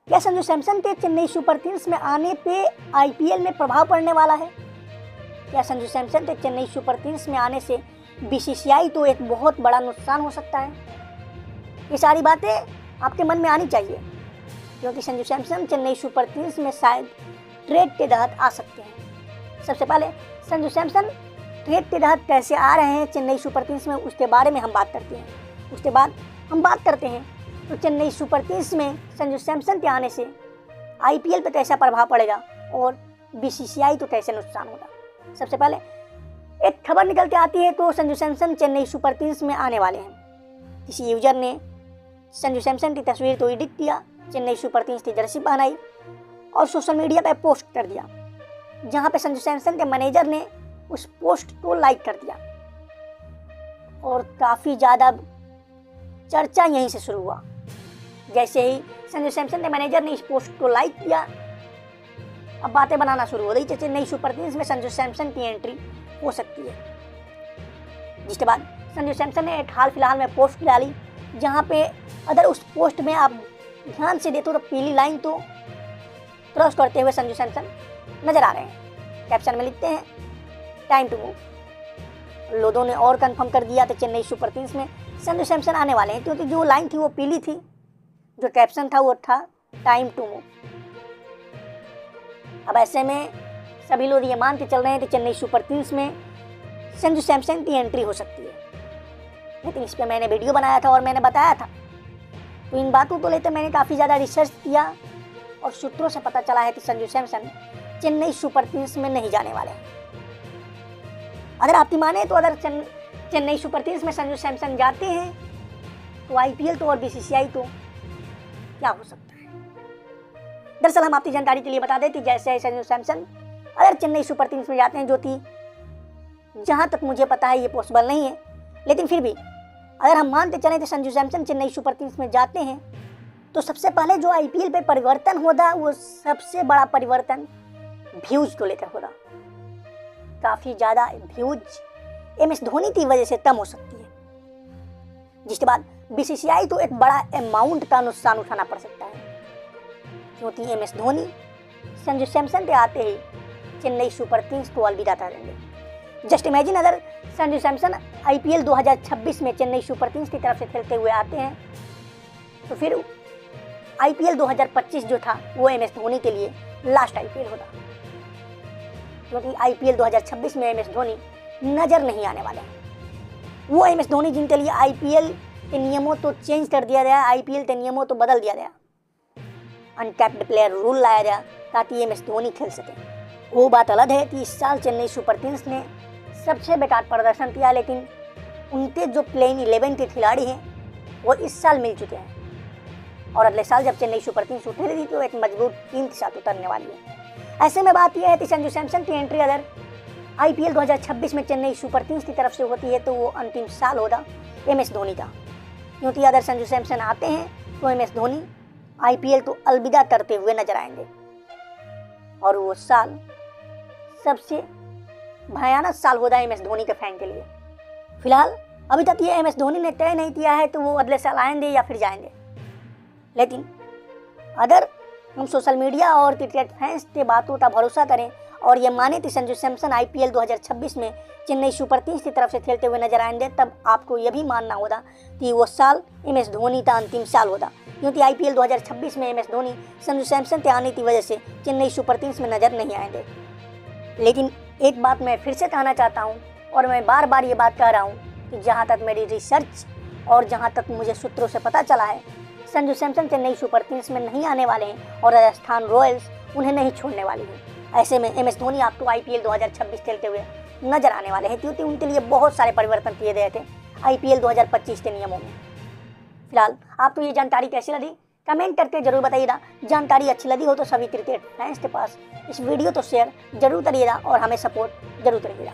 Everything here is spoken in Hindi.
क्या संजू सैमसन के चेन्नई सुपर किंग्स में आने पे आईपीएल में प्रभाव पड़ने वाला है? क्या संजू सैमसन के चेन्नई सुपर किंग्स में आने से बीसीसीआई को एक बहुत बड़ा नुकसान हो सकता है? ये सारी बातें आपके मन में आनी चाहिए, क्योंकि संजू सैमसन चेन्नई सुपर किंग्स में शायद ट्रेड के तहत आ सकते हैं। सबसे पहले संजू सैमसन ट्रेड के तहत कैसे आ रहे हैं चेन्नई सुपर किंग्स में, उसके बारे में हम बात करते हैं। उसके बाद हम बात करते हैं तो चेन्नई सुपर किंग्स में संजू सैमसन के आने से आईपीएल पर कैसा प्रभाव पड़ेगा और बीसीसीआई को कैसे नुकसान होगा। सबसे पहले एक खबर निकल के आती है तो संजू सैमसन चेन्नई सुपर किंग्स में आने वाले हैं। किसी यूजर ने संजू सैमसन की तस्वीर को एडिट किया, चेन्नई सुपर किंग्स की जर्सी पहनाई और सोशल मीडिया पर पोस्ट कर दिया, जहां पे संजू सैमसन के मैनेजर ने उस पोस्ट को लाइक कर दिया और काफ़ी ज़्यादा चर्चा यहीं से शुरू हुआ। जैसे ही संजू सैमसन के मैनेजर ने इस पोस्ट को लाइक किया, अब बातें बनाना शुरू हो गई कि चेन्नई सुपर किंग्स में संजू सैमसन की एंट्री हो सकती है। जिसके बाद संजू सैमसन ने हाल फिलहाल में पोस्ट डाली, जहां पे अगर उस पोस्ट में आप ध्यान से देखो तो पीली लाइन तो क्रॉस करते हुए संजू सैमसन नजर आ रहे हैं। कैप्शन में लिखते हैं टाइम टू मूव। लोगों ने और कंफर्म कर दिया तो चेन्नई सुपर किंग्स में संजू सैमसन आने वाले हैं, क्योंकि जो लाइन थी वो पीली थी, जो कैप्शन था वो था टाइम टू मूव। अब ऐसे में सभी लोग ये मान के चल रहे हैं कि चेन्नई सुपर किंग्स में संजू सैमसन की एंट्री हो सकती है। लेकिन इस पर मैंने वीडियो बनाया था और मैंने बताया था, तो इन बातों को लेकर मैंने काफ़ी ज़्यादा रिसर्च किया और सूत्रों से पता चला है कि संजू सैमसन चेन्नई सुपर किंग्स में नहीं जाने वाले हैं। अगर आपकी माने तो अगर चेन्नई सुपर किंग्स में संजू सैमसन जाते हैं तो आईपीएल तो और बीसीसीआई तो क्या हो सकता है। दरअसल हम आपकी जानकारी के लिए बता दें कि जैसे संजू सैमसन अगर चेन्नई सुपर किंग्स में जाते हैं, जो कि जहां तक मुझे पता है ये पॉसिबल नहीं है, लेकिन फिर भी अगर हम मानते चलें तो संजू सैमसन चेन्नई सुपर किंग्स में जाते हैं तो सबसे पहले जो आईपीएल पे परिवर्तन होगा वो सबसे बड़ा परिवर्तन व्यूज को लेकर होगा। काफ़ी ज़्यादा व्यूज एमएस धोनी की वजह से कम हो सकती है, जिसके बाद बीसीसीआई तो एक बड़ा अमाउंट का नुकसान उठाना पड़ सकता है, क्योंकि एमएस धोनी संजू सैमसन के आते ही चेन्नई सुपर किंग्स को अलविदा कर देंगे। जस्ट इमेजिन अगर संजू सैमसन आईपीएल 2026 में चेन्नई सुपर किंग्स की तरफ से खेलते हुए आते हैं तो फिर आईपीएल 2025 जो था वो एमएस धोनी के लिए लास्ट आईपीएल होगा, क्योंकि आईपीएल 2026 में एमएस धोनी नज़र नहीं आने वाले हैं। वो एमएस धोनी जिनके लिए आईपीएल के नियमों तो चेंज कर दिया गया, आईपीएल के नियमों तो बदल दिया गया, अनकैप्ड प्लेयर रूल लाया गया ताकि एमएस धोनी खेल सके। वो बात अलग है कि इस साल चेन्नई सुपर किंग्स ने सबसे बेकार प्रदर्शन किया, लेकिन उनके जो प्लेइंग 11 के खिलाड़ी हैं वो इस साल मिल चुके हैं और अगले साल जब चेन्नई सुपर किंग्स उठेगी तो एक मजबूत टीम के साथ उतरने वाली है। ऐसे में बात यह है कि संजू सैमसन की एंट्री अगर आईपीएल 2026 में चेन्नई सुपर किंग्स की तरफ से होती है तो वो अंतिम साल होगा एमएस धोनी का, क्योंकि अगर संजू सैमसन आते हैं तो एमएस धोनी आईपीएल को अलविदा करते हुए नजर आएंगे और वो साल सबसे भयानक साल होगा एमएस धोनी के फैन के लिए। फिलहाल अभी तक ये एमएस धोनी ने तय नहीं किया है तो वो अगले साल आएंगे या फिर जाएंगे, लेकिन अगर हम सोशल मीडिया और क्रिकेट फैंस के बातों का भरोसा करें और ये माने कि संजू सैमसन आईपीएल 2026 में चेन्नई सुपर किंग्स की तरफ से खेलते हुए नजर आएंगे, तब आपको यह भी मानना होगा कि वो साल एमएस धोनी का अंतिम साल होगा, क्योंकि आईपीएल 2026 में एमएस धोनी संजू सैमसन के आने की वजह से चेन्नई सुपर किंग्स में नजर नहीं आएंगे। लेकिन एक बात मैं फिर से कहना चाहता हूँ और मैं बार बार ये बात कह रहा हूँ कि जहाँ तक मेरी रिसर्च और जहाँ तक मुझे सूत्रों से पता चला है, संजू सैमसन चेन्नई सुपर किंग्स में नहीं आने वाले हैं और राजस्थान रॉयल्स उन्हें नहीं छोड़ने वाली है। ऐसे में एमएस धोनी आपको आईपीएल 2026 खेलते हुए नजर आने वाले हैं, क्योंकि उनके लिए बहुत सारे परिवर्तन किए गए थे आईपीएल 2025 के नियमों में। फिलहाल आपको ये जानकारी कैसी लगी कमेंट करके जरूर बताइएगा। जानकारी अच्छी लगी हो तो सभी क्रिकेट फैंस के पास इस वीडियो को शेयर जरूर करिएगा और हमें सपोर्ट जरूर करिएगा।